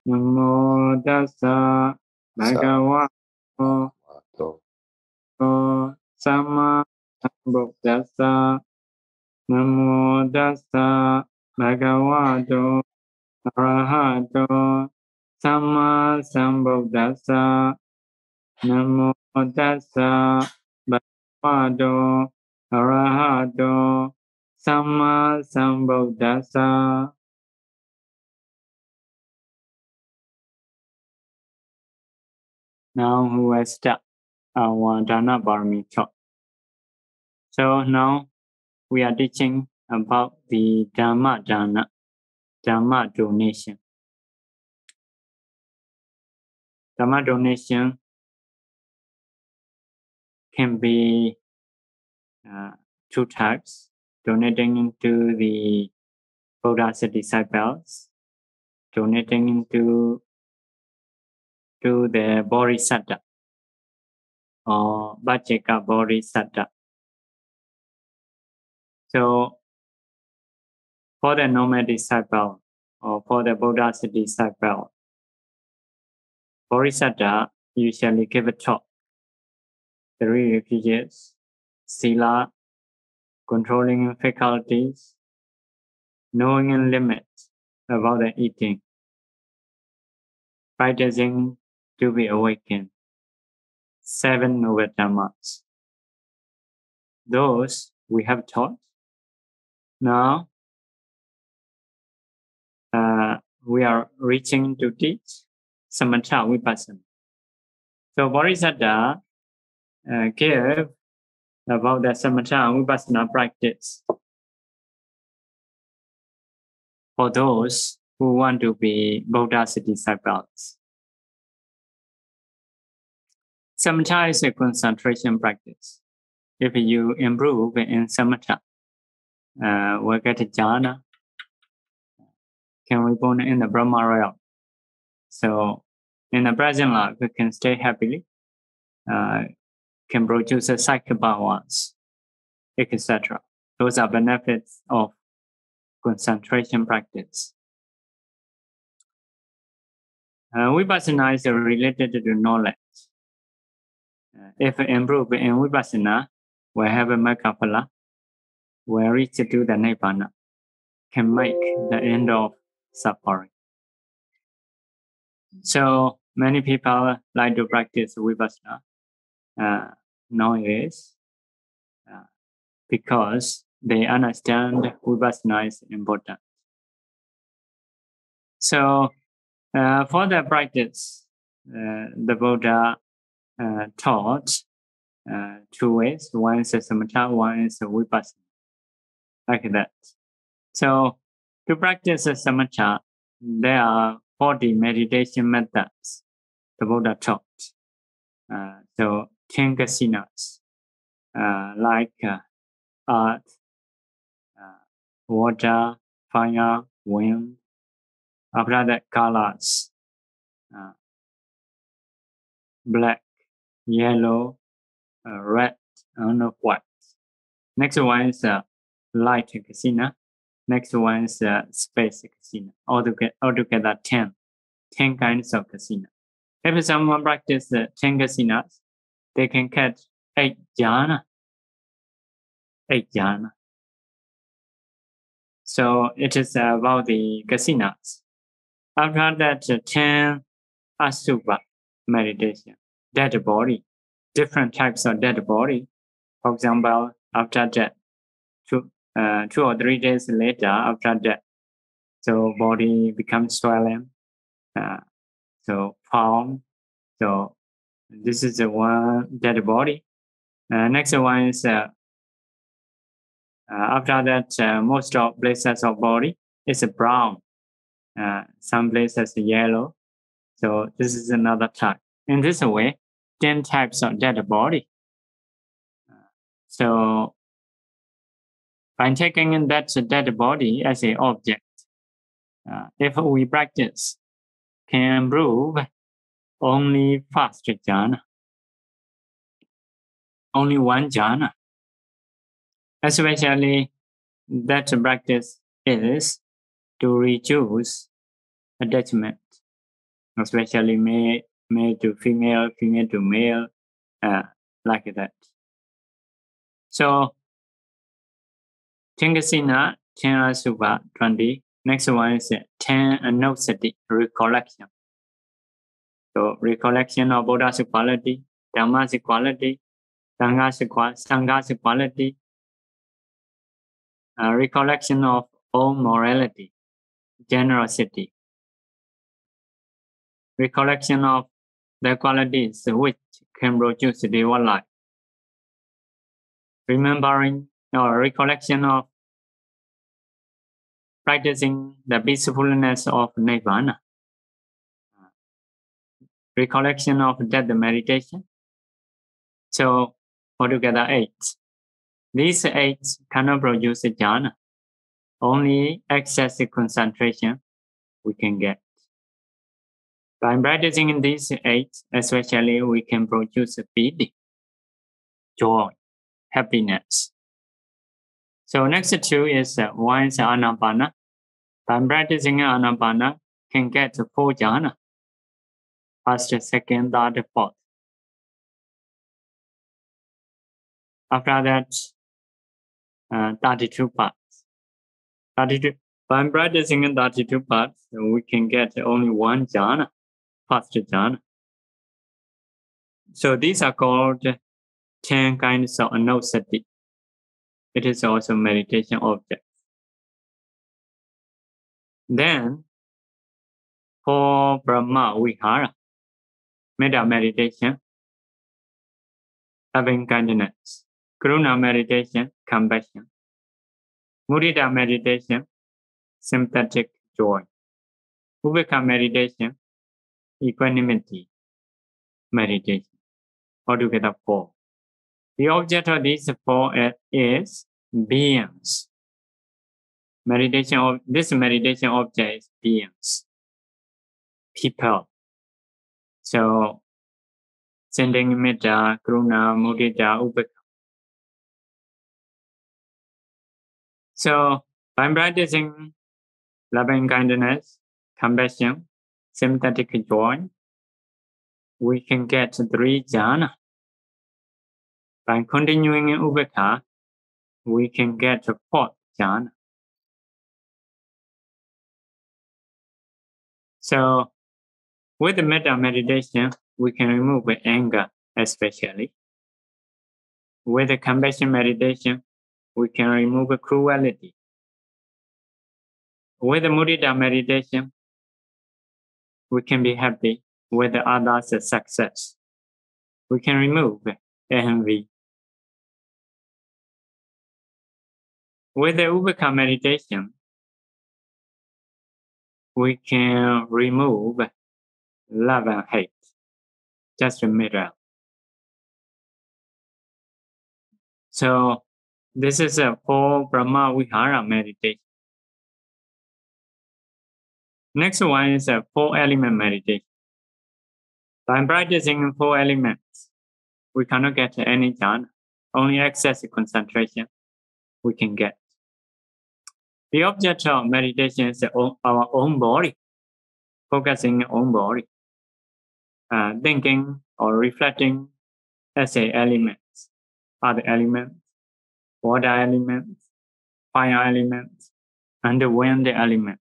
Namo tassa bhagavato samma sambuddhassa. Namo tassa bhagavato arahato samma sambuddhassa. Namo tassa bhagavato arahato samma sambuddhassa. Now we will start our Dana Parami talk. So now we are teaching about the Dhamma Dana, Dhamma donation. Dhamma donation can be two types: donating into the Buddha's disciples, donating into the Bodhisattva or Vajjika Bodhisattva. So for the normal disciple or for the Buddha's disciple, Bodhisattva usually give a talk: three refuges, sila, controlling faculties, knowing and limits about the eating, practicing to be awakened, 7 noble dhammas. Those we have taught. Now we are reaching to teach samatha vipassana. So Bodhisattva gave about the samatha vipassana practice for those who want to be Buddha's disciples. Samatha is a concentration practice. If you improve in samatha, we get jhana, can reborn in the Brahma realm. So in the present life, we can stay happily, can produce a psychic powers, etc. Those are benefits of concentration practice. Vipassana is related to knowledge. If we improve in Vipassana, we have a Magga-phala, we reach to the Nibbana, can make the end of suffering. So many people like to practice Vipassana nowadays because they understand Vipassana is important. So for the practice, the Buddha taught 2 ways. One is samatha, one is vipassana, like that. So to practice samatha, there are 40 meditation methods the Buddha taught. So 10 kasinas, like earth, water, fire, wind. After that, colors, black, yellow, red, and white. Next one is light kasina. Next one is space kasina. Altogether 10 kinds of kasina. If someone practices 10 kasinas, they can catch 8 jhana. 8 jhana. So it is about the kasinas. After that, 10 asubha meditation, dead body, different types of dead body. For example, after death, 2 or 3 days later after death, so body becomes swollen, so form. So this is the one dead body. Next one is after that, most of places of body is brown. Some places yellow. So this is another type. In this way, 10 types of dead body. So by taking in that dead body as an object, if we practice, can improve only first jhana, only 1 jhana. Especially that practice is to reduce attachment especially male to female, female to male, like that. So, Tingasina, 10 Asuba, 20. Next one is 10 Anosati, recollection. So, recollection of Buddha's quality, Dhamma's quality, Sangha's quality, recollection of own morality, generosity, recollection of the qualities which can produce divine life, remembering or recollection of practicing the peacefulness of Nirvana, recollection of death meditation. So, altogether 8. These 8 cannot produce jhana. Only excessive concentration we can get. By practicing in these 8, especially we can produce piti, joy, happiness. So next 2 is one is anapana. By practicing anapana, can get 4 jhana. First, second, third, fourth. After that, 32 parts. 32. By practicing in 32 parts, we can get only 1 jhana, first jhana. So these are called 10 kinds of anosati. It is also meditation objects. Then, for Brahma Vihara, metta meditation, loving kindness, Karuna meditation, compassion, Mudita meditation, sympathetic joy, Upekkha meditation, equanimity meditation, altogether 4. The object of these 4 is beings. This meditation object is beings, people. So, sending metta, karuna, mudita, upekkha. So, by practicing loving kindness, compassion, sympathetic joy, we can get 3 jhana. By continuing in upekkha, we can get 4th jhana. So, with the metta meditation, we can remove anger, especially. With the compassion meditation, we can remove cruelty. With the mudita meditation, we can be happy with others' success. We can remove envy. With the upekkha meditation, we can remove love and hate. Just a mirror. So this is for Brahma Vihara meditation. Next one is a 4-element meditation. By practicing 4 elements, we cannot get any jhana. Only excessive concentration we can get. The object of meditation is our own body, focusing on own body, thinking or reflecting as elements, other elements, water elements, fire elements, and the wind element.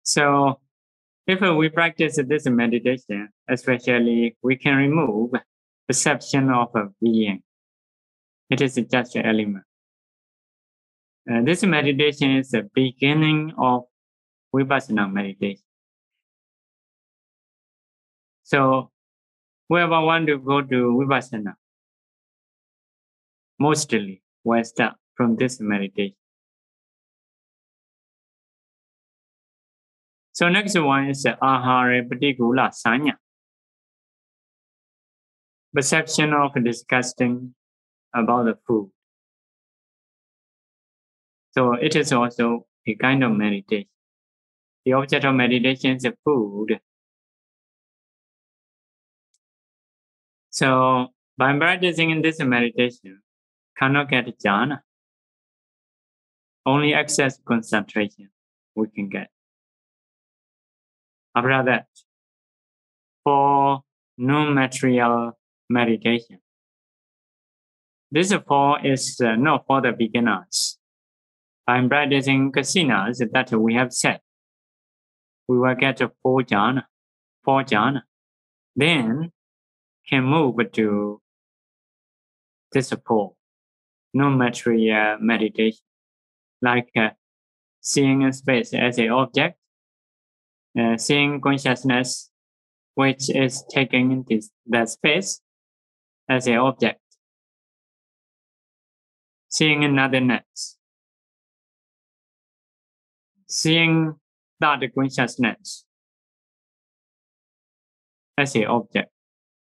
So, if we practice this meditation, especially we can remove perception of a being. It is just an element. This meditation is the beginning of Vipassana meditation. So, whoever want to go to Vipassana, mostly will start from this meditation. So next one is ahara patigula sanya. Perception of disgusting about the food. So it is also a kind of meditation. The object of meditation is food. So by practicing in this meditation, cannot get jhana. Only excess concentration we can get. After that, for non-material meditation. This four is not for the beginners. By practicing kasinas that we have said, we will get four jhana. Then can move to this four non-material meditation, like seeing space as an object, seeing consciousness which is taking that space as an object, seeing nothingness, seeing that consciousness as an object.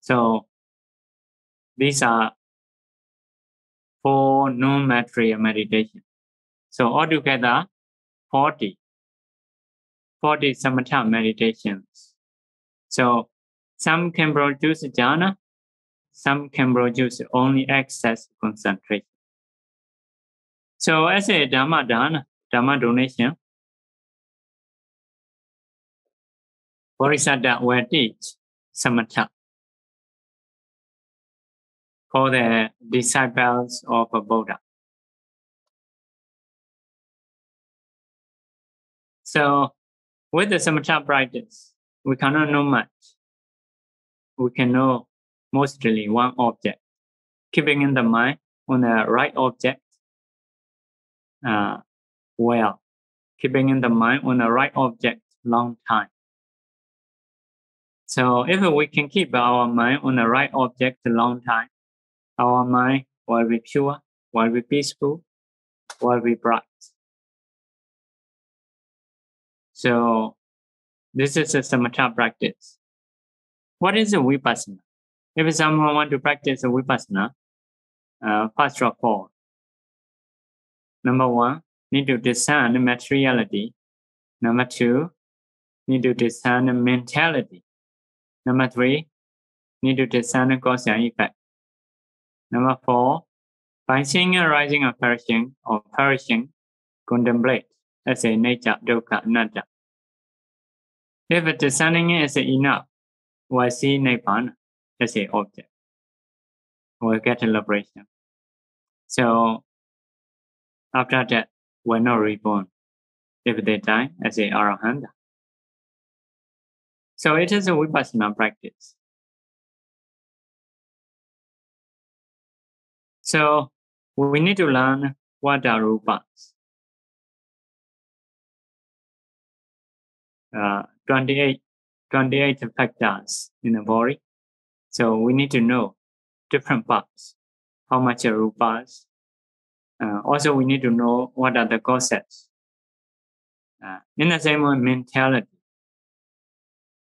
So these are four non-material meditation. So altogether, 40 samatha meditations. So some can produce jhana, some can produce only excess concentration. So as a Dhamma donation, Bodhisattva will teach samatha for the disciples of Buddha. So with the samatha practice, we cannot know much. We can know mostly one object, keeping in the mind on the right object. Keeping in the mind on the right object long time. So if we can keep our mind on the right object a long time, our mind will be pure, will be peaceful, will be bright. So this is a samatha practice. What is a vipassana? If someone wants to practice a vipassana, first of all, number one, need to discern materiality. Number two, need to discern mentality. Number three, need to discern cause and effect. Number four, by seeing arising or perishing, contemplate as a nature, dukkha, anatta. If discerning is enough, we'll see nibbana as an object. We'll get liberation. So after that, we're not reborn if they die as a arahanta. So it is a vipassana practice. So we need to learn what are rupas. 28 factors in the body. So we need to know different parts, how much are rupas. Also, we need to know what are the causes. In the same way, mentality,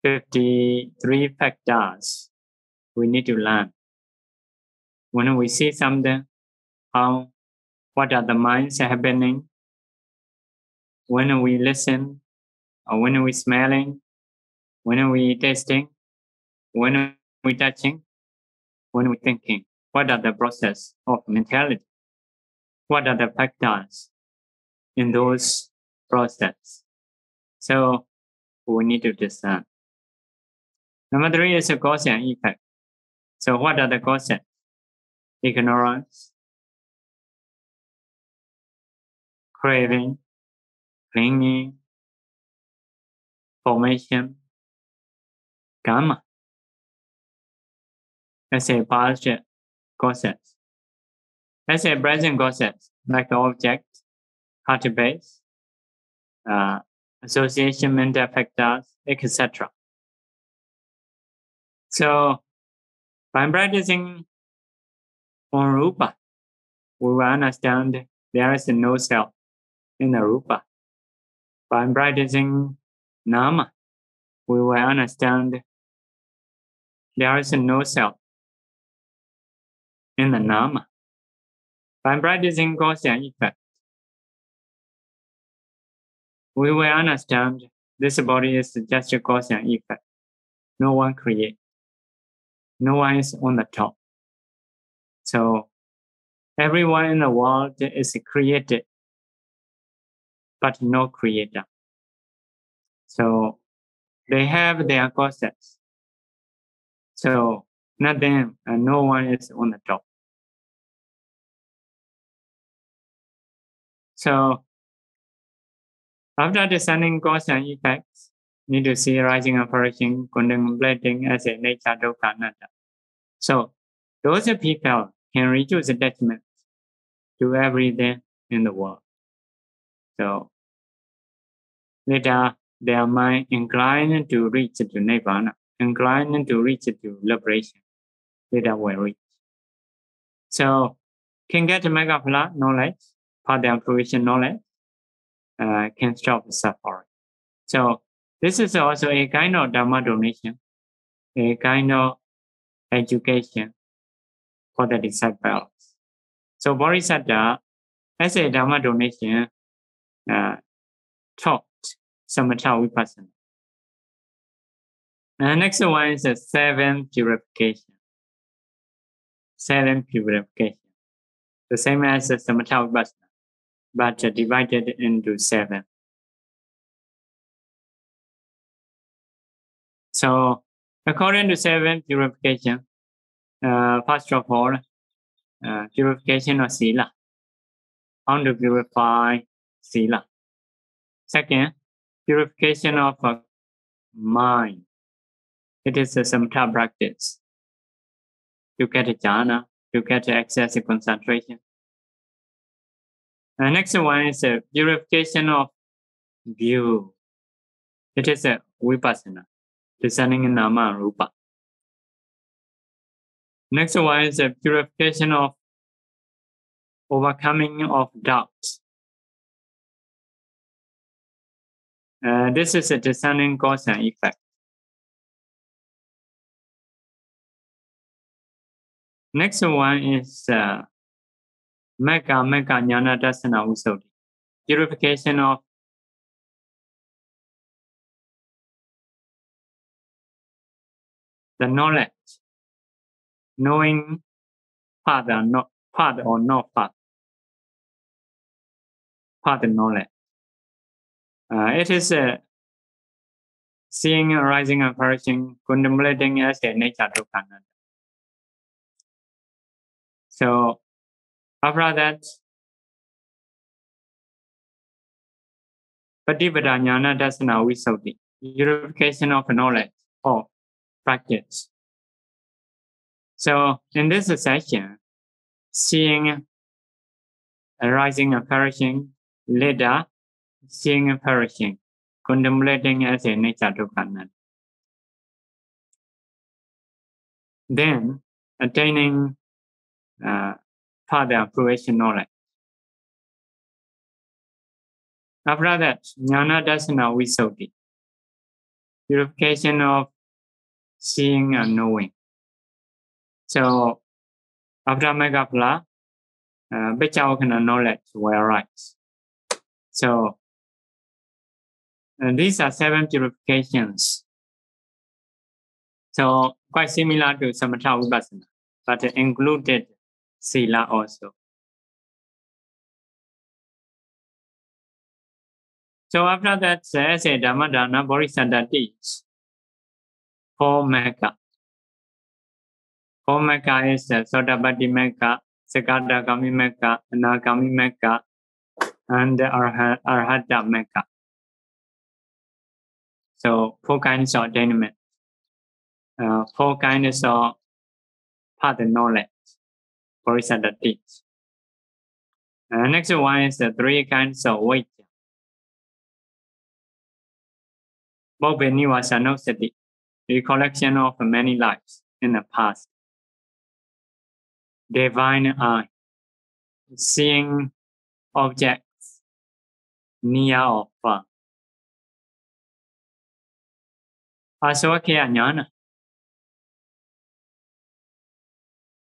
53 factors we need to learn. When we see something, what are the minds happening? When we listen, or when we smelling, when we tasting, when we touching, when we thinking, what are the process of mentality? What are the factors in those process? So we need to discern. Number three is a cause and effect. So what are the causes? Ignorance, craving, clinging, formation, karma. As a past causes. As a present causes, like the object, heart base, association, mental factors, etc. So by practicing on rupa, we will understand there is no self in the rupa. By practicing nama, we will understand there is no self in the nama. By practicing cause and effect, we will understand this body is just a cause and effect. No one creates. No one is on the top. So everyone in the world is created, but no creator. So They have their causes. So nothing, no one is on the top. So after discerning cause and effects, need to see rising and flourishing, contemplating as a nature dukkha anatta. So those people can reduce attachment to everything in the world. So later their mind inclined to reach to nirvana, inclined to reach to liberation. Later will reach. So can get Megaphala knowledge, path and fruition knowledge, can stop suffering. So this is also a kind of Dhamma donation, a kind of education for the disciples. So Bodhisattva, as a Dhamma donation, taught Samatha Vipassana. Next one is the 7 purification. 7 purification. The same as the Samatha Vipassana, but divided into 7. So according to 7 purification, first of all, purification of sila. How to purify sila. Second, purification of mind. It is a samatha practice to get a jhana, to get access to concentration. Next one is a purification of view. It is a vipassana, discerning in nama and rupa. Next one is a purification of overcoming of doubts. This is a discerning cause and effect. Next one is Mekka Jnana Dassana Visuddhi. Purification of the knowledge, knowing path or not path, path knowledge. It is seeing, arising and flourishing, contemplating as a nature dukkha anatta. So after that, Patipada Jnana Dassana Visuddhi, purification of knowledge or practice. So in this session, seeing, arising and flourishing, later seeing and flourishing, contemplating as a nature dukkha anatta. Then attaining further fruition knowledge. After that, Jnana Dassana Visuddhi, purification of seeing and knowing. So after Megaphala, Vichavakana knowledge will arise. So these are 7 purifications. So quite similar to Samatha Vipassana, but included Sila also. So after that, as a Dhammadana, Bodhisattva teaches 4 Mekka. 4 Mekka is Sotapaddi Mekka, Sakadagami Mekka, Anagami Mekka, and Arhata Mekka. So 4 kinds of attainment, 4 kinds of path knowledge, Bodhisattva teaches. Next one is 3 kinds of vijja. Bhavanivasanosati, recollection of many lives in the past. Divine eye, seeing objects near or far. Asavakya jnana,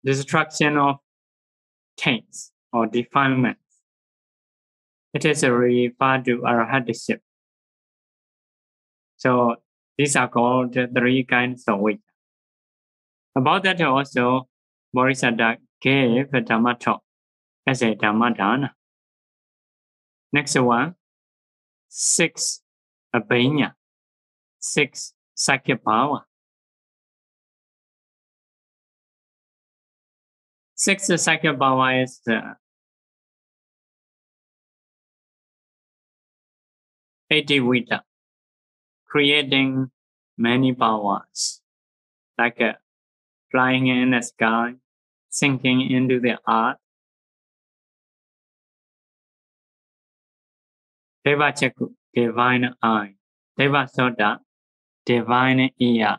destruction of taints or defilements. It is referred to arhatship. So these are called 3 kinds of vijja. About that also, Bodhisattva gave a Dhamma talk as a Dhammadana. Next one, 6 abhinya, 6 Sakya power. 6 Sakya power is Vita, creating many powers, like flying in the sky, sinking into the earth. Deva Chaku, divine eye. Deva Soda, divine ear.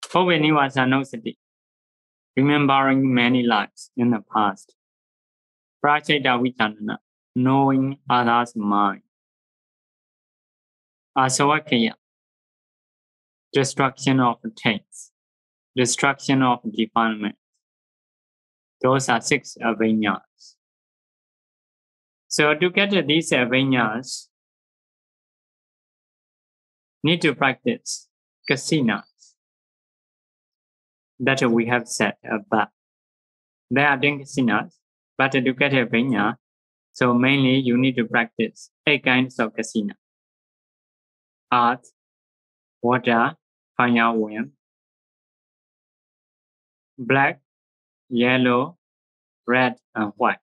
Bhuvanivasa, remembering many lives in the past. Pracheta Vitanana, knowing others' mind. Asavakya, destruction of things, destruction of defilement. Those are 6 avinyas. So to get these avinyas, need to practice kasinas that we have said above. There are 10 kasinas, but to get a vinya, so mainly you need to practice 8 kinds of kasina. Earth, water, fire, wind, black, yellow, red, and white.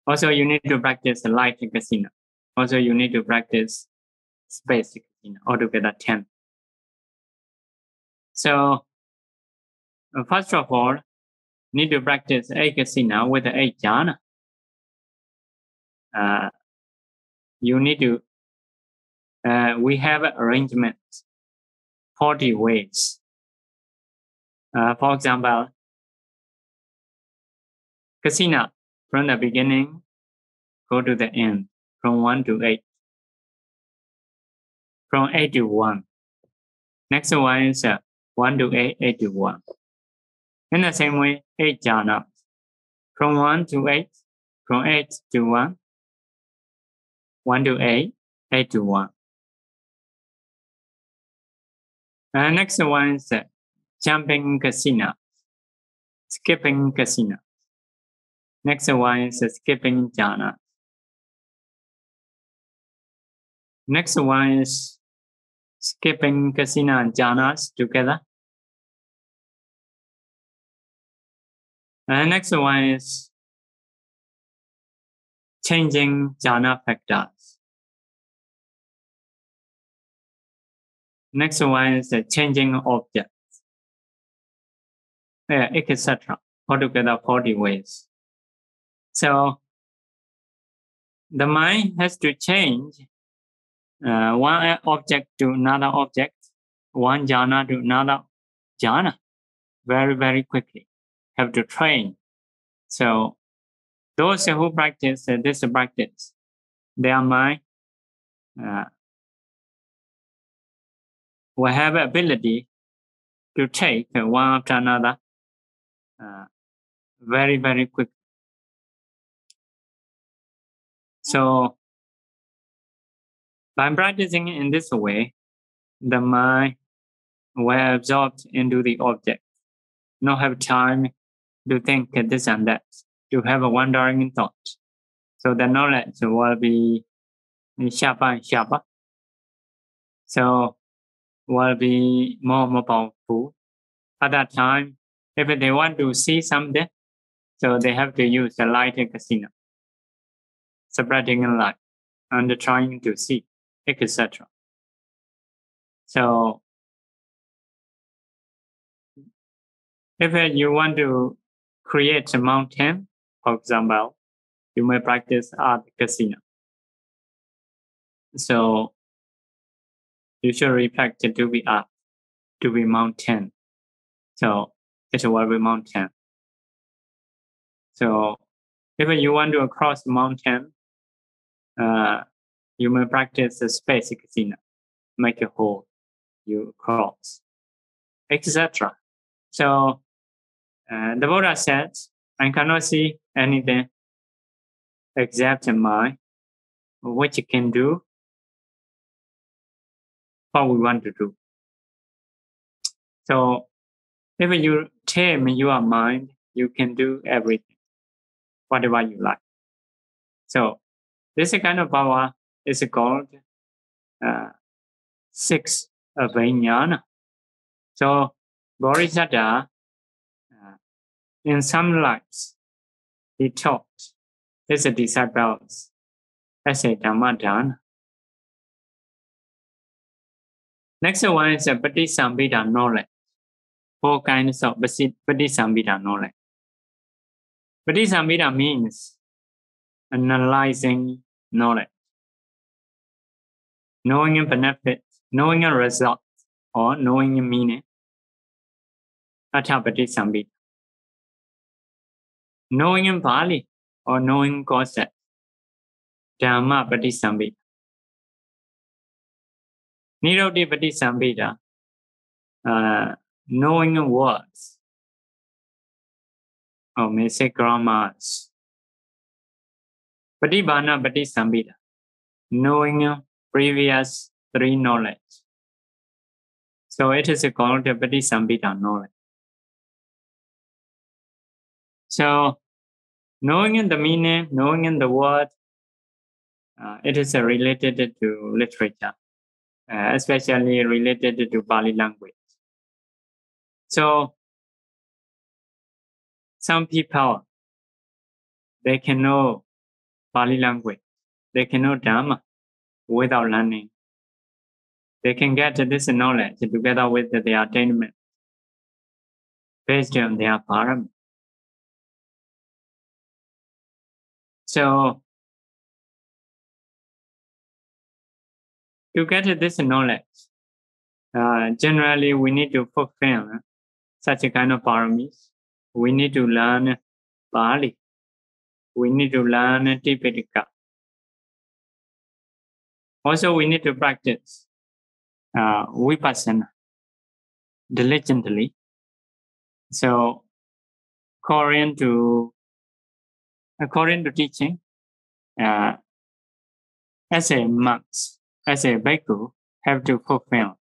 Also, you need to practice light kasina. Also, you need to practice space kasina, altogether 10. So, first of all, need to practice 8 kasina with 8 jhana. You need to, we have arrangements, 40 ways. For example, kasina from the beginning, go to the end, from 1 to 8. From 8 to 1. Next one is 1 to 8, 8 to 1. In the same way, 8 jhanas. From 1 to 8, from 8 to 1, 1 to 8, 8 to 1. Next one is jumping kasina, skipping kasina. Next one is skipping jhana. Next one is skipping kasina and jhanas together. Next one is changing jhana factors. Next one is changing objects, etc. Altogether 40 ways. So the mind has to change one object to another object, one jhana to another jhana, very, very quickly. Have to train. So those who practice this practice, their mind will have ability to take one after another very, very quick. So by practicing in this way, the mind will absorb into the object, not have time to think this and that, to have a wandering thought. So the knowledge will be sharper and sharper. So will be more powerful. At that time, if they want to see something, so they have to use the light casino, spreading a light and trying to see, etc. So if you want to create a mountain, for example, you may practice art casino. So you should practice to be art, to be mountain. So it will be mountain. So if you want to cross the mountain, you may practice the space casino, make a hole, you cross, etc. So the Buddha says, I cannot see anything except mind, which can do what we want to do. So if you tame your mind, you can do everything, whatever you like. So This kind of power is called six vijnana. So Bodhisattva, in some lives, he taught his disciples as a Dhammadana. Next one is a Patisambhida knowledge. 4 kinds of Patisambhida knowledge. Patisambhida means analyzing knowledge, knowing a benefit, knowing a result, or knowing a meaning. Atha Patisambhida. Knowing in Pali or knowing concept. Dhamma Patisambhida. Nirodhi Patisambhida. Knowing words. Or may say grammars. Patibhana Patisambhida. Knowing previous 3 knowledge. So it is called the Patisambhida knowledge. So knowing the meaning, knowing the word, it is related to literature, especially related to Pali language. So some people, they can know Pali language, they can know Dhamma without learning. They can get this knowledge together with their attainment based on their parami. So to get this knowledge, generally we need to fulfill such a kind of paramis. We need to learn Pali. We need to learn Tipitaka. Also, we need to practice Vipassana diligently. So, according to teaching, as a monks, as a bhikkhu, have to fulfill.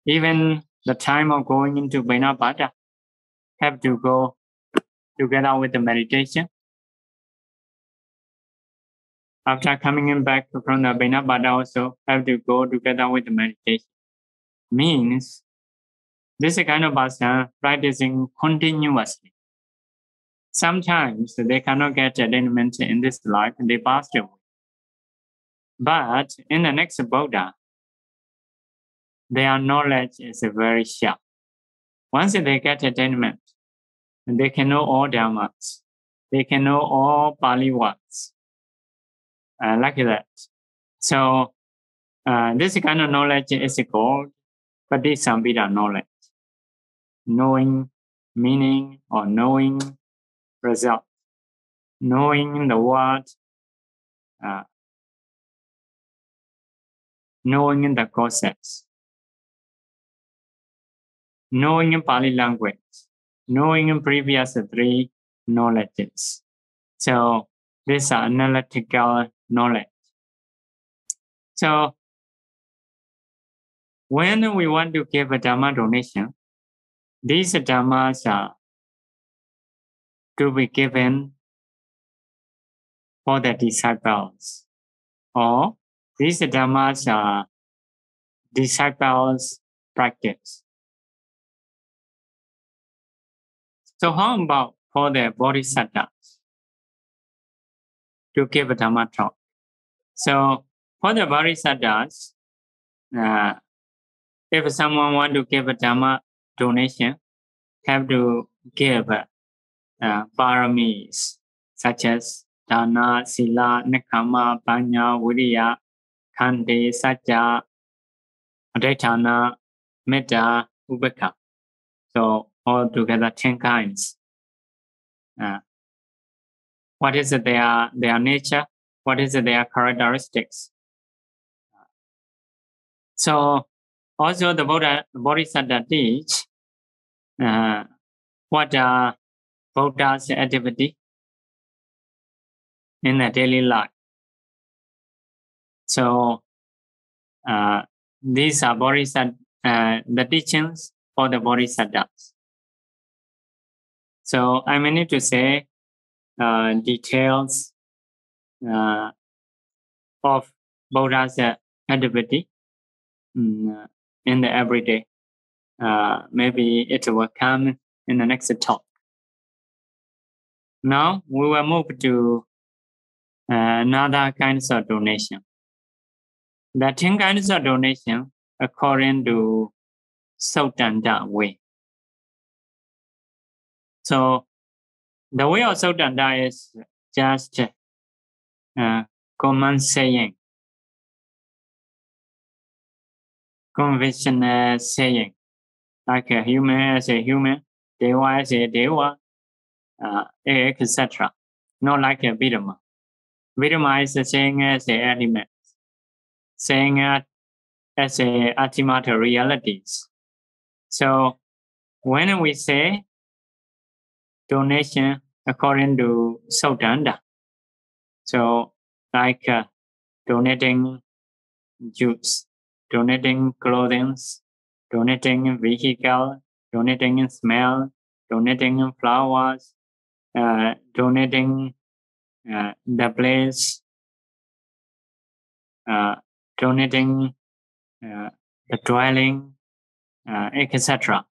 Even the time of going into Bainapada, have to go together with the meditation. After coming back from the Bainapada also have to go together with the meditation. Means this kind of asana practicing continuously. Sometimes they cannot get attainment in this life, they pass away. But in the next Buddha, their knowledge is very sharp. Once they get attainment, they can know all dhammas. They can know all Pali words. Like that. So this kind of knowledge is called Patisambhida knowledge. Knowing meaning or knowing result. Knowing the word. Knowing the concepts. Knowing in Pali language. Knowing in previous 3 knowledges. So these are analytical knowledge. So when we want to give a Dhamma donation, these Dhammas are to be given for the disciples, or these Dhammas are disciples' practice. So how about for the Bodhisattvas to give a Dhamma talk? So for the Bodhisattvas, if someone want to give a Dhamma donation, have to give paramis such as Dana, Sila, Nekama, Panya, Viriya, Khandi, Sajja, Adhaitana, Metta, Ubeka. So altogether 10 kinds. What is their nature? What is their characteristics? So also the Bodhisattva teach what are Buddha's activity in the daily life. So these are the teachings for the Bodhisattvas. So I may need to say details of Buddha's activity in the everyday. Maybe it will come in the next talk. Now we will move to another kinds of donation. The 10 kinds of donation according to Sautanta way. So the way of Sautanta is just common saying, conventional saying, like a human as a human, deva as a deva, etc. Not like a Vidama. Vidama is saying as a element, saying as a ultimate realities. So when we say donation according to Sautanta, so like donating juice, donating clothing, donating vehicle, donating smell, donating flowers, donating the place, donating the dwelling, etc.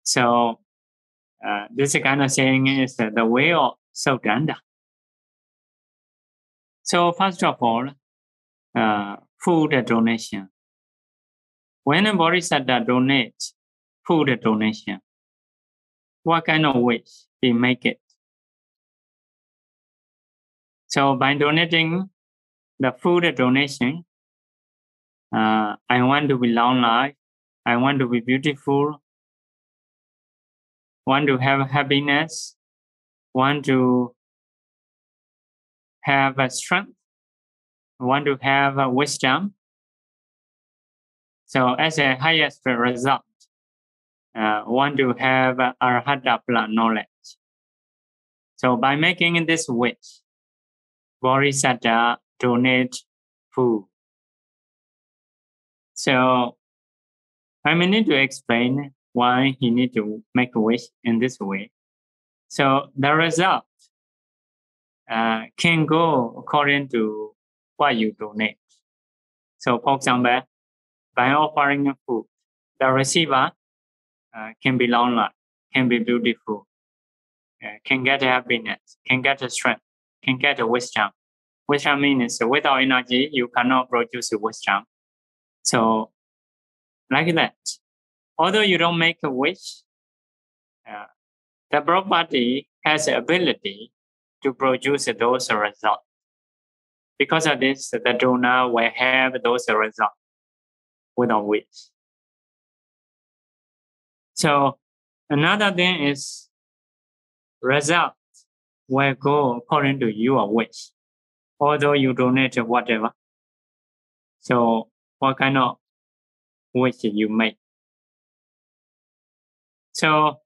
So this kind of saying is the way of Sautanta. So first of all, food donation. When a bodhisattva donates food donation, what kind of wish he make it? So by donating the food donation, I want to be long life, I want to be beautiful, want to have happiness, want to have a strength, want to have a wisdom. So as a highest result, want to have arhata knowledge. So by making this wish, bodhisattva donate food. So I may need to explain why he need to make a wish in this way. So the result can go according to what you donate. So for example, by offering food, the receiver can be long life, can be beautiful, can get happiness, can get strength, can get wisdom. Wisdom means without energy, you cannot produce wisdom. So like that, although you don't make a wish, the property has the ability to produce those results. Because of this, the donor will have those results without wish. So another thing is result will go according to your wish, although you donate whatever. So what kind of wish you make? So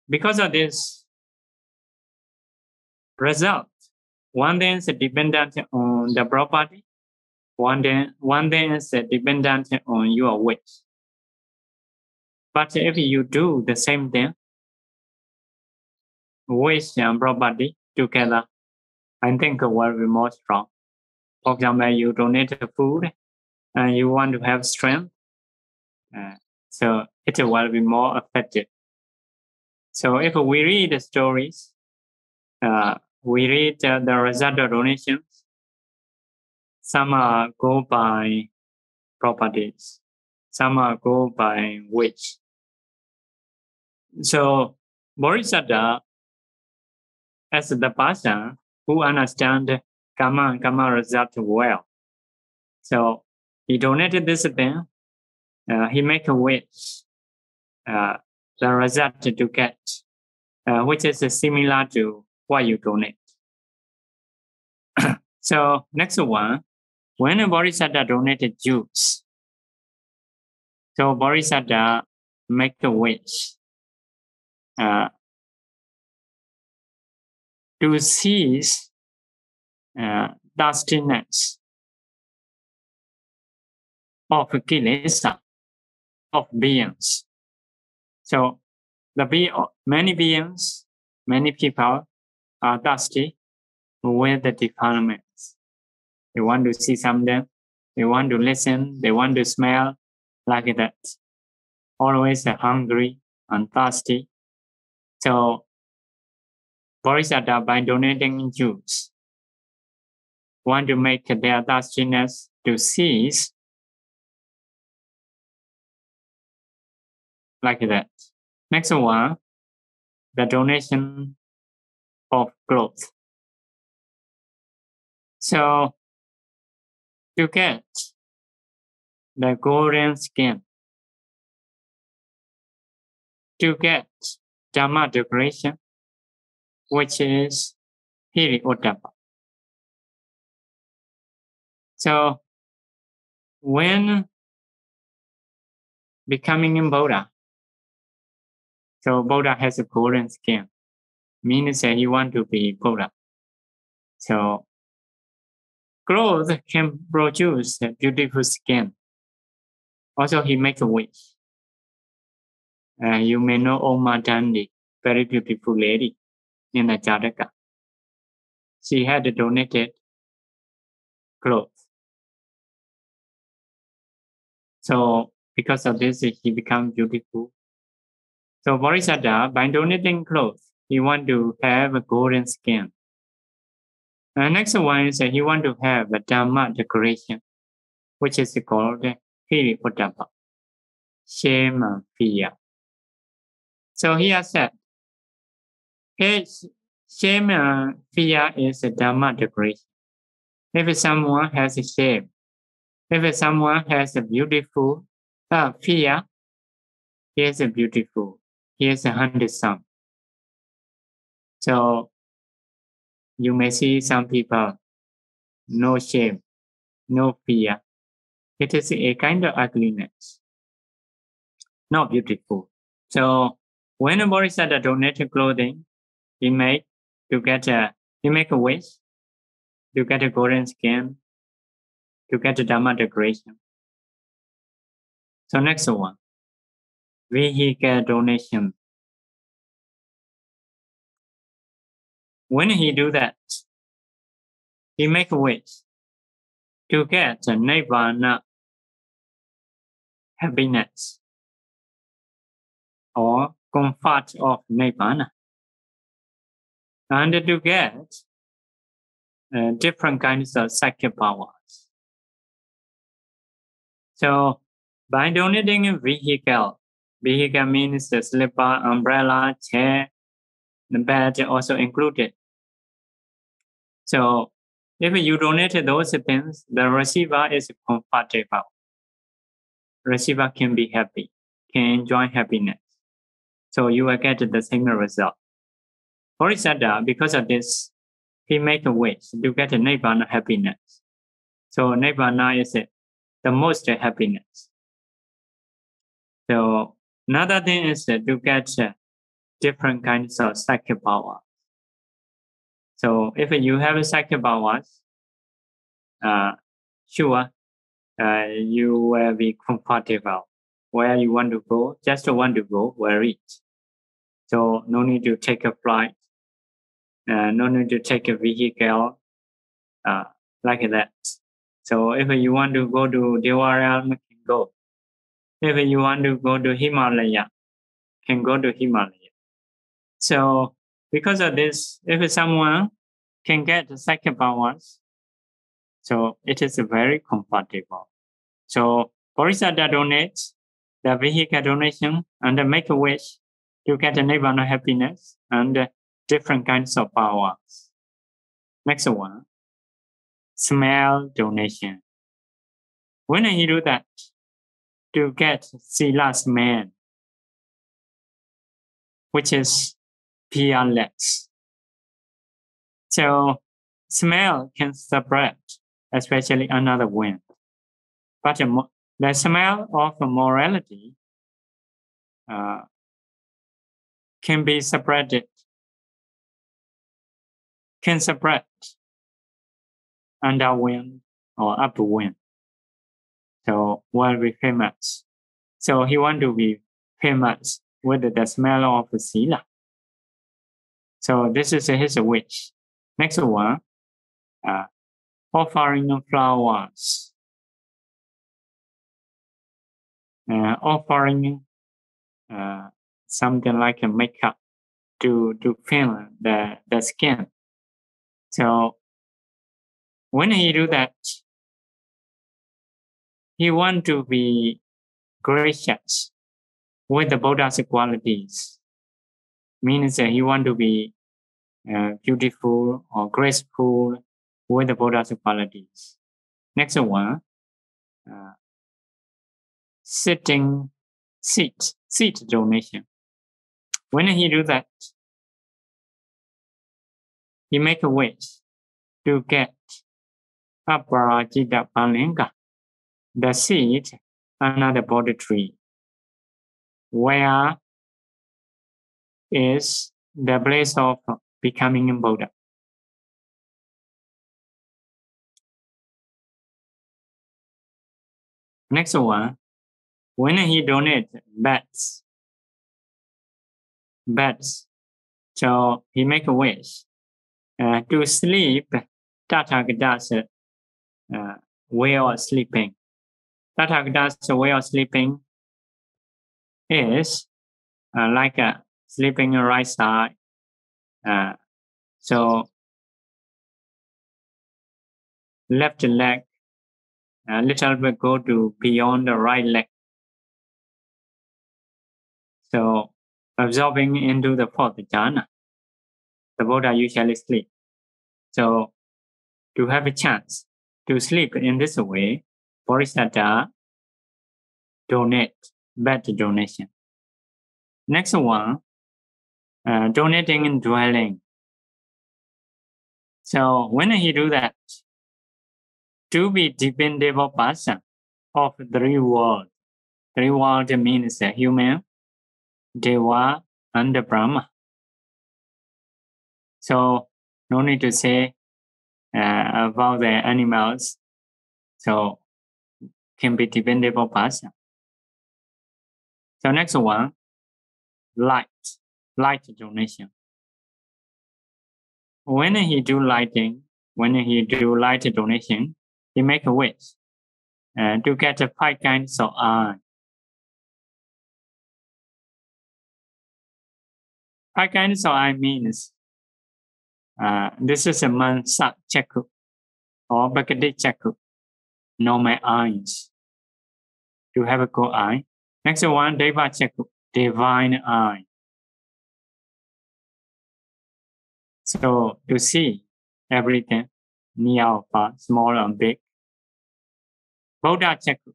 because of this result, one thing is dependent on the property, one thing is dependent on your wish. But if you do the same thing, wish and property together, I think will be more strong. For example, you donate food and you want to have strength, so it will be more effective. So if we read the stories, we read the result of donations, some go by properties, some go by wish. So Bodhisattva, as the person who understands karma and karma result well, so he donated this thing, he make a wish, the result to get, which is similar to what you donate. So next one, when a Bodhisattva donated juice, so Bodhisattva make a wish to cease dustiness of kilesa, of beings. So many beings, many people are dusty with the defilements. They want to see something. They want to listen. They want to smell, like that. Always hungry and thirsty. So, Bodhisattva, by donating juice, want to make their thirstiness to cease, like that. Next one, the donation of clothes. So, to get the golden skin, to get Dhamma decoration, which is Hiri-ottappa. So, when becoming a Buddha, so Buddha has a golden skin, means that he want to be Buddha. So, clothes can produce a beautiful skin. Also, he makes a wish. You may know Oma Dandi, very beautiful lady in the Janakā. She had donated clothes. So, because of this, he became beautiful. So, Bodhisattva, by donating clothes, he want to have a golden skin. The next one is he want to have a Dhamma decoration, which is called Hiri-ottappa, shame and fear. So here said, shame and fear is a Dhamma decoration. If someone has a shame, if someone has a beautiful fear, he is a beautiful, he is a handsome. So you may see some people, no shame, no fear. It is a kind of ugliness, not beautiful. So when a Bodhisattva donated clothing, he make a wish to get a golden skin, to get a Dhamma decoration. So next one, vehicle donation. When he do that, he make a wish to get a Nibbana happiness or comfort of Nibbana, and to get different kinds of psychic powers. So by donating a vehicle means the slipper, umbrella, chair, the bed also included. So if you donate those things, the receiver is comfortable. Receiver can be happy, can enjoy happiness. So you will get the same result. Bodhisattva, because of this, he make a wish to get a Nibbana happiness. So Nibbana is the most happiness. So another thing is to get different kinds of psychic powers. So if you have psychic powers, sure, you will be comfortable. Where you want to go, just want to go, where it. So no need to take a flight, no need to take a vehicle, like that. So if you want to go to Dewarayam, can go. If you want to go to Himalaya, can go to Himalaya. So because of this, if someone can get the psychic powers, so it is very comfortable. So Bodhisattva donates the vehicle donation and make a wish to get a Nibbana happiness and different kinds of powers. Next one, smell donation. When he do that, to get Sila smell, which is fearless. So smell can spread, especially another wind. But the smell of morality can be spread, can spread under wind or upwind. So will be famous. So he want to be famous with the smell of Sila. So this is his wish. Next one, offering flowers, offering something like a makeup to fill the skin. So when he do that, he want to be gracious with the Buddha's qualities. Means that he want to be beautiful or graceful with the Buddha's qualities. Next one, seat donation. When he do that, he make a wish to get Aparajita Palinga, the seed under the Bodhi tree, where is the place of becoming a Buddha. Next one, when he donate beds, so he make a wish to sleep Tathagata's way of sleeping. Tathagata's way of sleeping is like sleeping on right side. So left leg a little bit go to beyond the right leg. So absorbing into the fourth jhana, the Buddha usually sleep. So to have a chance to sleep in this way, Bodhisattva donate bed donation. Next one, donating in dwelling. So when he do that, to be dependable person of three worlds. Three worlds means human, Deva, and the Brahma. So no need to say about the animals. So can be dependable person. So next one, light donation. When he do light donation, he make a wish to get 5 kinds of eye. 5 kinds of eye means this is a mansa chakra or bhakti chakra, normal eyes, to have a good eye. Next one, deva chakra, divine eye. So to see everything, near or far, small and big. Buddha chakra.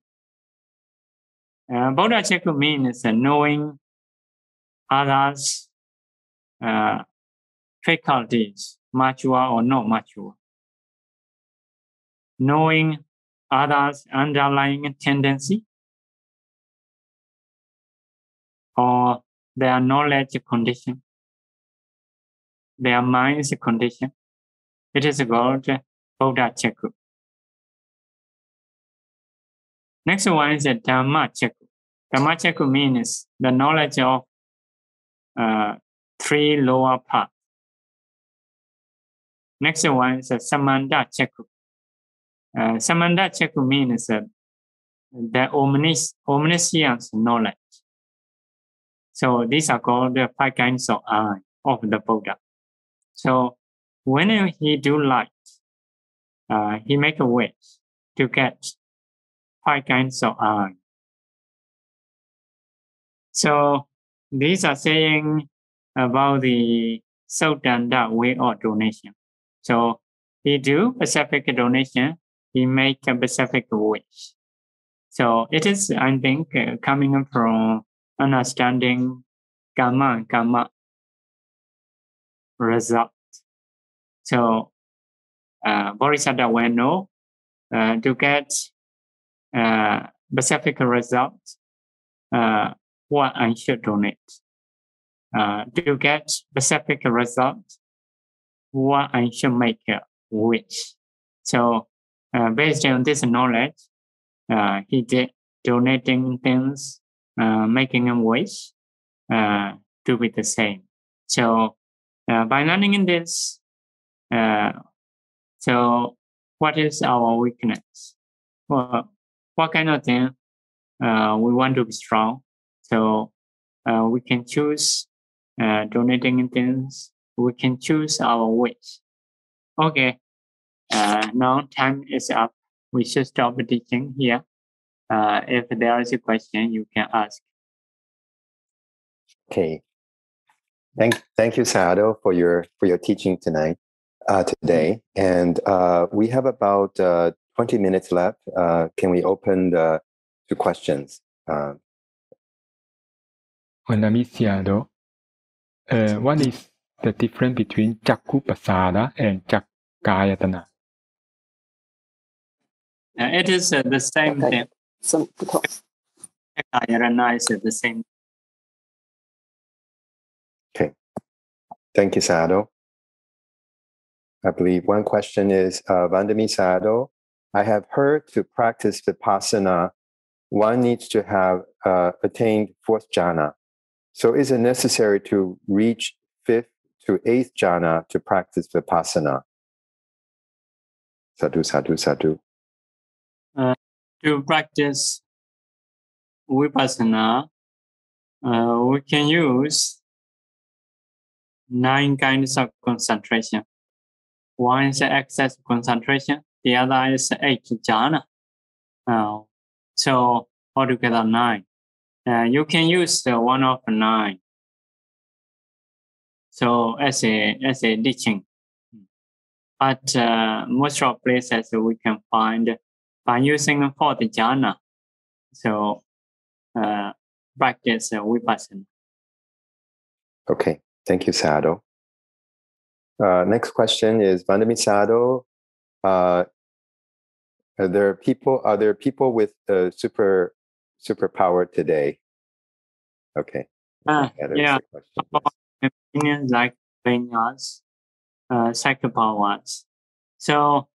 Buddha chakra means knowing others' faculties, mature or not mature. Knowing others' underlying tendency or their knowledge condition, their mind's condition. It is called Buddha chakra. Next one is the Dhamma chakra. Dhamma chakra means the knowledge of 3 lower parts. Next one is the Samanda chakra. Samanda chakra means the omniscience knowledge. So these are called the 5 kinds of eye of the Buddha. So when he do light, he make a wish to get 5 kinds of eye. So these are saying about the Sotanda way of donation. So he do specific donation, he make a specific wish. So it is, I think, coming from understanding karma result. So Bodhisattva will know to get specific result, what I should donate. To get specific result, what I should make a wish. So based on this knowledge, he did donating things, making a wish to be the same. So by learning in this, so what is our weakness? Well, what kind of thing we want to be strong? So we can choose donating things. We can choose our wish. Okay. Now time is up. We should stop teaching here. If there is a question, you can ask. Okay. Thank you, Sayadaw, for your teaching today. And we have about 20 minutes left. Can we open to questions? Sayadaw, what is the difference between Janakābhivaṃsa and Janakāyatana? It is the same thing. Janakāyatana is the same. Okay. Thank you, Sayadaw. I believe one question is, Vandami Sayadaw, I have heard to practice Vipassana, one needs to have attained 4th jhana. So is it necessary to reach 5th to 8th jhana to practice Vipassana? Sadhu, sadhu, sadhu. To practice Vipassana, we can use 9 kinds of concentration. One is access concentration, the other is 8 jhana. So altogether 9. You can use one of 9. So as a teaching. But most of places we can find by using 4th jhana. So practice Vipassana. Okay, thank you, Sayadaw. Next question is, Vandami Sayadaw, are there people with superpower today? Okay. Yeah. Opinions like Peñas, psychopowers. So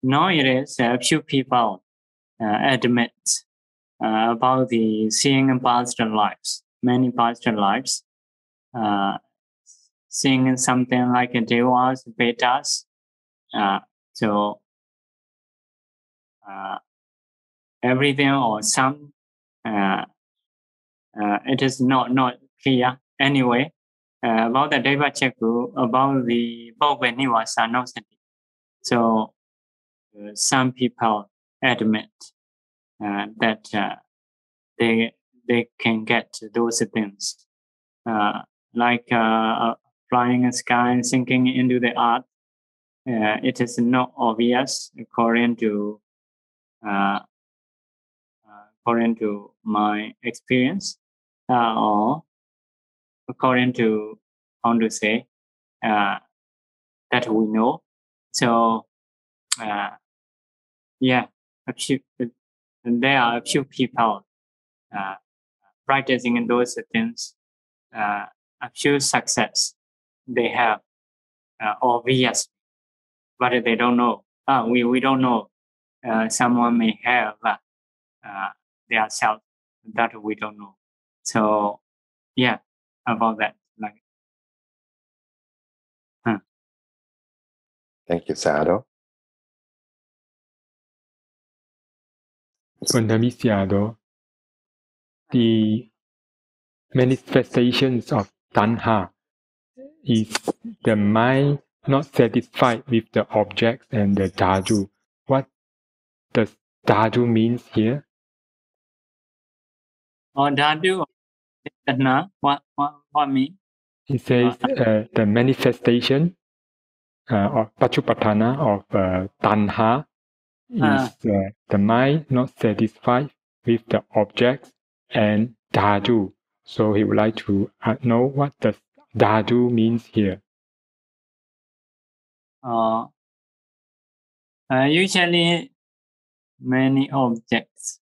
nowadays a few people admit about the seeing past lives, many past lives, seeing something like devas, betas. So everything or some, it is not clear anyway about the Deva Chakra, about the Bhogavanivasanosati. So some people admit that they can get those things, like flying in the sky and sinking into the earth. It is not obvious according to my experience, or according to how to say that we know. So yeah, there are a few people practicing those things. A few success they have obvious, but they don't know. We don't know. Someone may have their self that we don't know. So yeah, about that. Like, Thank you, Sayadaw. Sayadaw, the manifestations of tanha is the mind not satisfied with the objects and the dhatu. What does dhatu means here? or dhatu, what mean? It says the manifestation of Pachupatthana of tanha is the mind not satisfied with the objects and dhatu. So he would like to know what the dhatu means here. Usually many objects.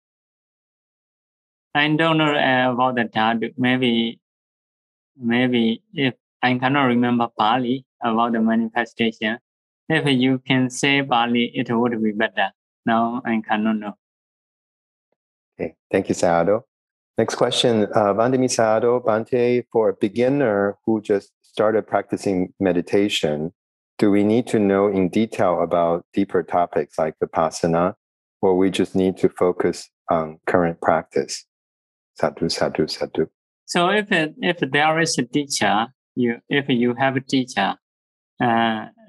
I don't know about the dhatu. Maybe if I cannot remember Pali about the manifestation. If you can say Pali, it would be better. Now I cannot know. Okay, thank you, Sayadaw. Next question, Vandami Sayadaw, Bhante, for a beginner who just started practicing meditation, do we need to know in detail about deeper topics like Vipassana, or we just need to focus on current practice? Sadhu, sadhu, sadhu. So if there is a teacher, if you have a teacher,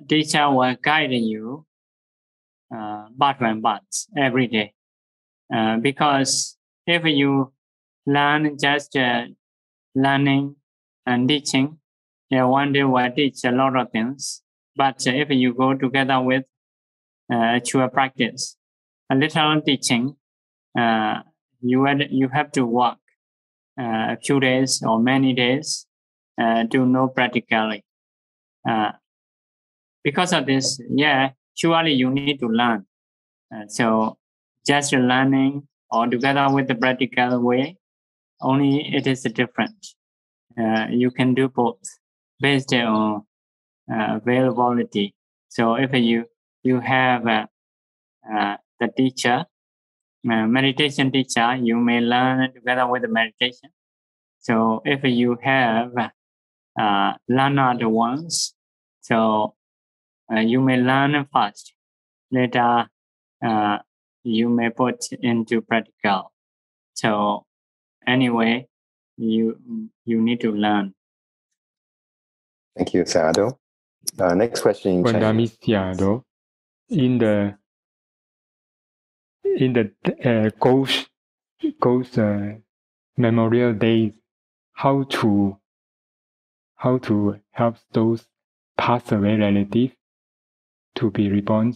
teacher will guide you part by part every day. Because if you learn just learning and teaching, one day will teach a lot of things. But if you go together with actual practice, a little teaching, you have to work a few days or many days to know practically. Because of this, surely you need to learn. So just learning or together with the practical way, only it is different. You can do both based on availability. So if you have the teacher, meditation teacher, you may learn together with the meditation. So if you have learner the ones, so you may learn first. Later, you may put into practical. So anyway, you need to learn. Thank you, Sadhu. Next question in Chinese. In the Ghost Memorial Days, how to help those passed away relatives to be reborn,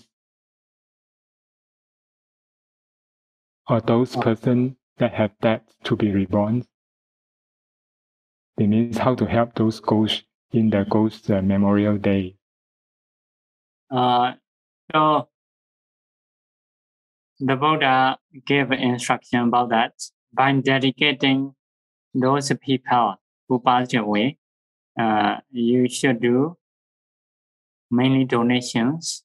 or those persons that have died to be reborn. It means how to help those ghosts in the Ghost Memorial Day. So the Buddha gave instruction about that. By dedicating those people who passed away, you should do mainly donations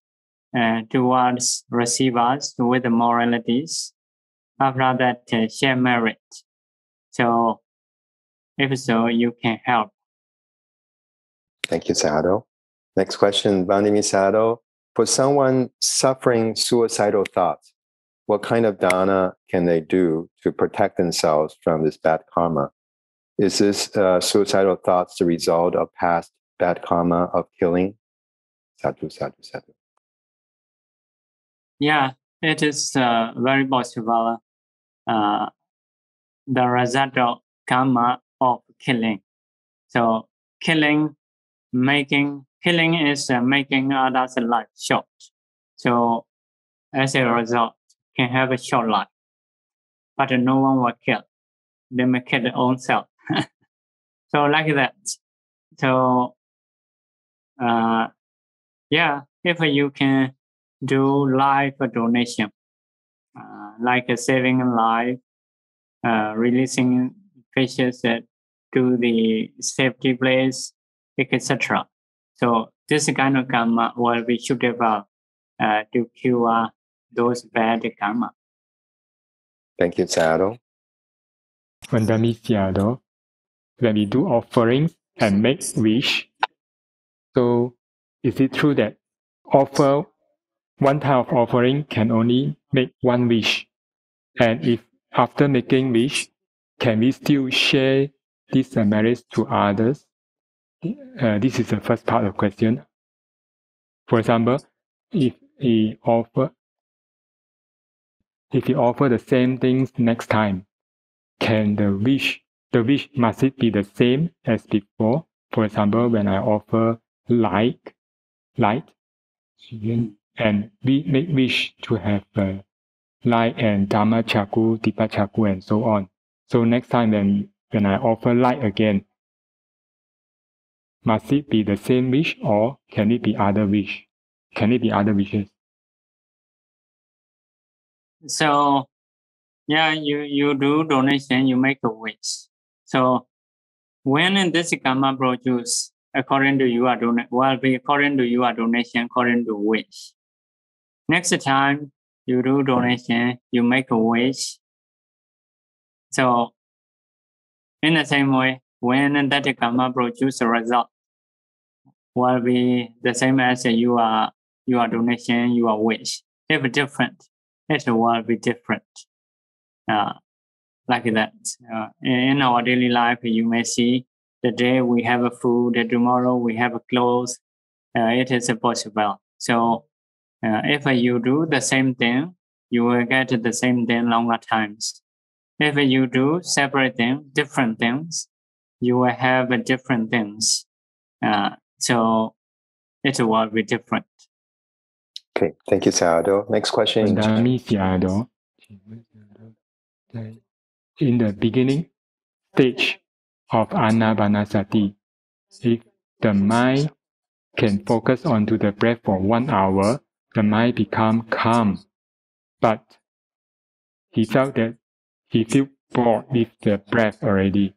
towards receivers with the moralities. After that, share merit. So if so, you can help. Thank you, Sadhu. Next question, Vandami Sadhu. For someone suffering suicidal thoughts, what kind of dana can they do to protect themselves from this bad karma? Is this suicidal thoughts the result of past bad karma of killing? Sadhu, sadhu, sadhu. Yeah, it is very possible. The result of karma of killing. So killing is making others' life short. So as a result, can have a short life, but no one will kill. They may kill their own self. So like that. So if you can do life donation, like saving a life, releasing fishes to the safety place, etc. So this kind of karma will be suitable to cure those bad karma. Thank you, Sadhu. Vandami Sadhu, when we do offerings and make wish, so is it true that offer one type of offering can only make one wish? And if after making wish, can we still share this merit to others? This is the first part of the question. For example, if we offer the same things next time, can the wish must it be the same as before? For example, when I offer light, and we make wish to have light and Dhamma Chakku, Dipa Chakku, and so on. So next time when I offer light again, must it be the same wish or can it be other wish? Can it be other wishes? So you do donation, you make a wish. So when this karma produce according to your donation, will be according to your donation, according to wish. Next time you do donation, you make a wish. So in the same way, when that karma produce a result, will be the same as your donation, your wish. If different, it will be different. Like that. In our daily life, you may see the day we have a food, tomorrow we have a clothes. It is possible. So if you do the same thing, you will get the same thing longer times. If you do separate things, different things, you will have different things. So it will be different. Okay, thank you, Sayadaw. Next question. In the beginning stage of Anapanasati, if the mind can focus onto the breath for 1 hour, the mind become calm. But he felt that he feel bored with the breath already.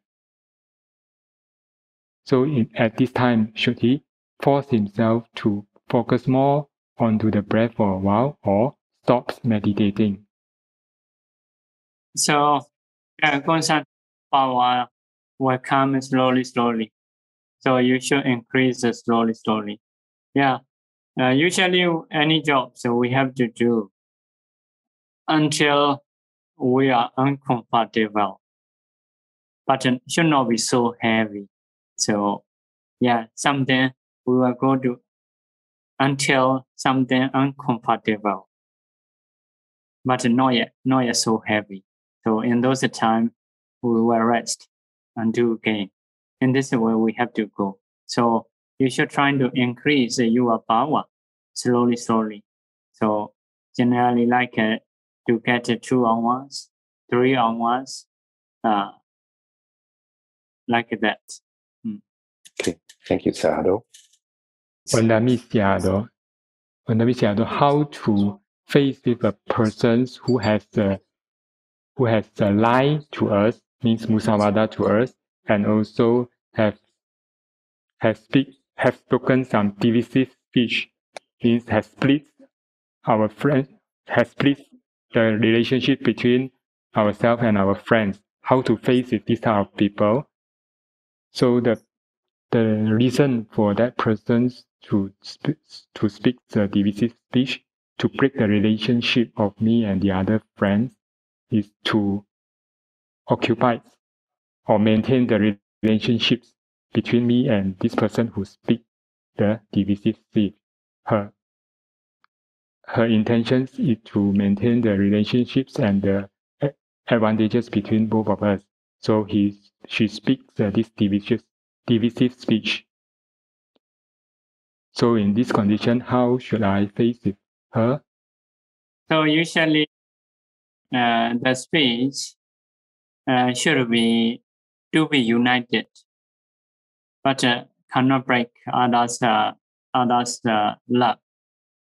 So at this time, should he force himself to focus more onto the breath for a while or stop meditating? So constant power will come slowly. So you should increase slowly. Yeah. Usually any job so we have to do until we are uncomfortable. But it should not be so heavy. So yeah, something we will go to until something uncomfortable. But not yet so heavy. So in those time, we will rest and do again. In this way, we have to go. So you should try to increase your power slowly. So generally like to get 2 hours, 3 hours, like that. Okay, thank you, Sayadaw. Sayadaw, how to face with a person who has lied to us, means musawada to us, and also have spoken some divisive speech, means has split the relationship between ourselves and our friends. How to face with this type of people? So the reason for that person to speak the divisive speech, to break the relationship of me and the other friends, is to occupy or maintain the relationships between me and this person who speaks the divisive speech. Her intentions is to maintain the relationships and the advantages between both of us. So she speaks this divisive speech. So in this condition, how should I face it? Her? So usually the speech should be to be united, but cannot break others' love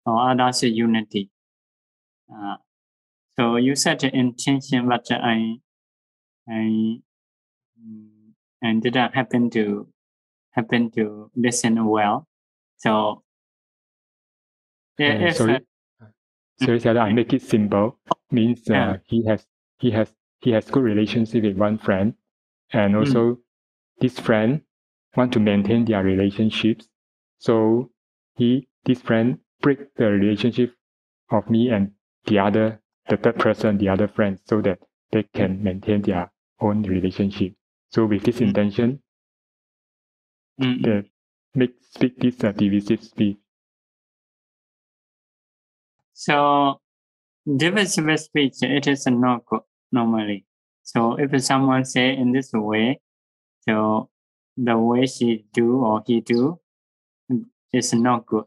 or others' unity. So you set the intention, but I didn't happen to listen well. So sorry, I make it simple. Means he has good relationship with one friend, and also this friend want to maintain their relationships. So this friend break the relationship of me and the third person, the other friend, so that they can maintain their own relationship. So with this intention, they speak this divisive speech. So divisive speech, it is not good normally. So if someone say in this way, so the way she do or he do is not good.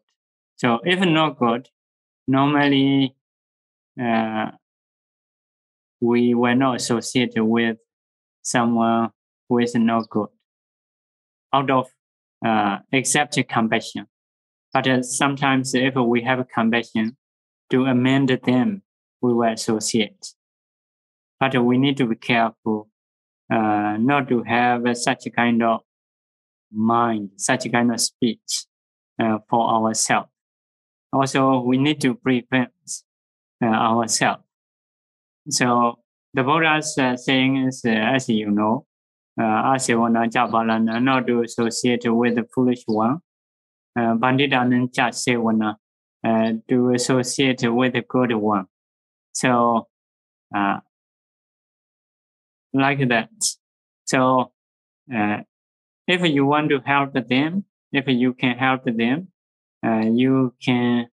So if not good, normally we will not associate with someone who is not good out of accept compassion. But sometimes if we have compassion to amend them, we will associate. But we need to be careful not to have such a kind of mind, such a kind of speech for ourselves. Also, we need to prevent ourselves. So the Buddha's saying is, as you know, asavana jabalana, not to associate with the foolish one. Banditanancha Sevana, to associate with the good one. So, like that. So, if you want to help them, if you can help them, you can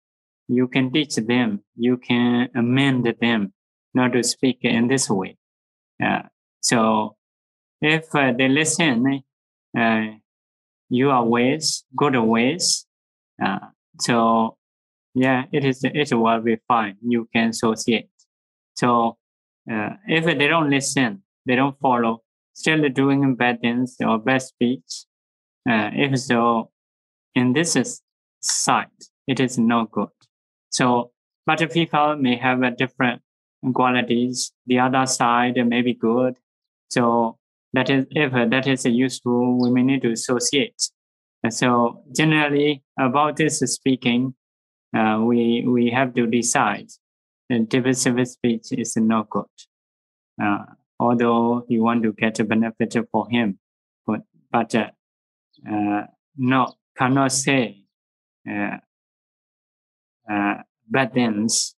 teach them, you can amend them not to speak in this way. So if they listen your ways, good ways, so yeah, it will be fine. You can associate. So if they don't listen, they don't follow, still doing bad things or bad speech, if so, in this side, it is not good. So, but people may have a different qualities. The other side may be good. So that is, if that is useful, we may need to associate. And so generally about this speaking, we have to decide that divisive speech is not good. Although you want to get a benefit for him, but cannot say bad things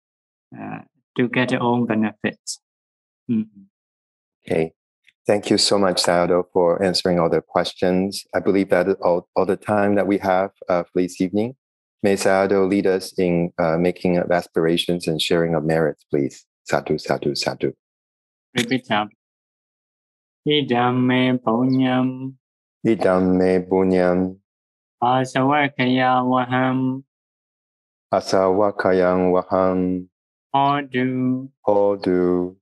to get your own benefits. Mm-hmm. Okay. Thank you so much, Sayadaw, for answering all the questions. I believe that is all the time that we have for this evening. May Sayadaw lead us in making of aspirations and sharing of merits, please. Sadhu, sadhu, sadhu. Repeat up. Idam me punyam. Idam me punyam. Asawakaya waham. Asawakayang waham. Hodu.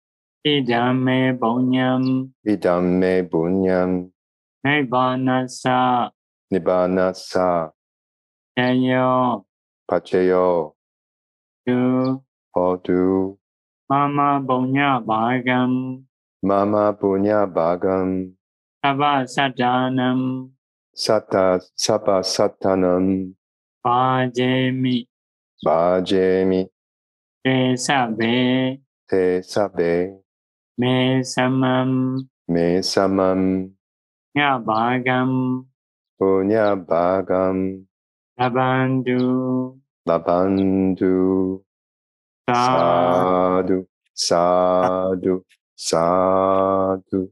Idam me punyam. Idam me punyam. Nibbanasa. Nibbanasa. Jayo. Pachayo. Hodu. Mama punya bhagam. Mama punya bhagam. Sabha satanam. Sabha satanam. Bhajemi. Bhajemi. Te sabe. Te sabe. Me samam. Me samam. Nya bhagam. Punya bhagam. Labandu. Labandu. Sadhu. Sadhu. Sadhu.